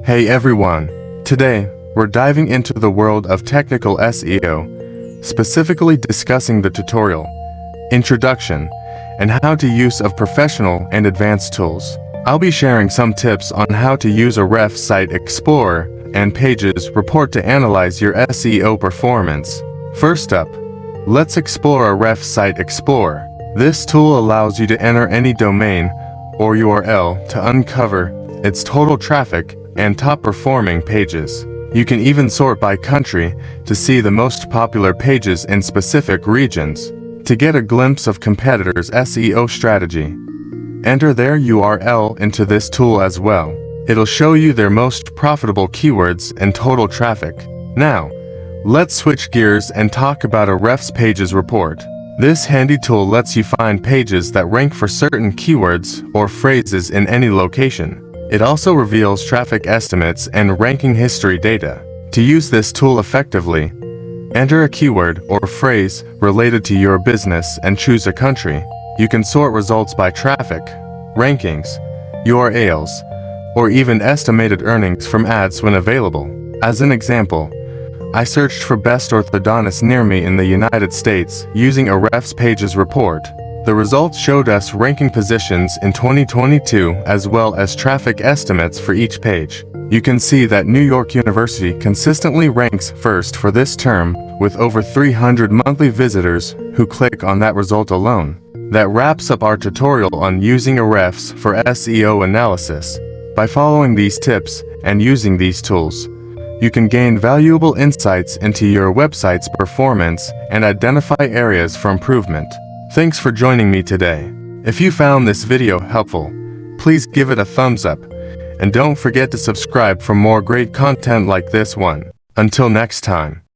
Hey everyone! Today, we're diving into the world of technical SEO, specifically discussing the tutorial, introduction, and how to use of professional and advanced tools. I'll be sharing some tips on how to use a ref site explorer and pages report to analyze your SEO performance. First up, let's explore a ref site explorer. This tool allows you to enter any domain or URL to uncover its total traffic and top-performing pages. You can even sort by country to see the most popular pages in specific regions. To get a glimpse of competitors' SEO strategy, enter their URL into this tool as well. It'll show you their most profitable keywords and total traffic. Now, let's switch gears and talk about a ref's pages report. This handy tool lets you find pages that rank for certain keywords or phrases in any location. It also reveals traffic estimates and ranking history data. To use this tool effectively, enter a keyword or phrase related to your business and choose a country. You can sort results by traffic, rankings, URLs, or even estimated earnings from ads when available. As an example, I searched for best orthodontist near me in the United States using a ref's pages report. The results showed us ranking positions in 2022 as well as traffic estimates for each page. You can see that New York University consistently ranks first for this term, with over 300 monthly visitors who click on that result alone. That wraps up our tutorial on using a refs for SEO analysis. By following these tips and using these tools, you can gain valuable insights into your website's performance and identify areas for improvement. Thanks for joining me today. If you found this video helpful, please give it a thumbs up, and don't forget to subscribe for more great content like this one. Until next time.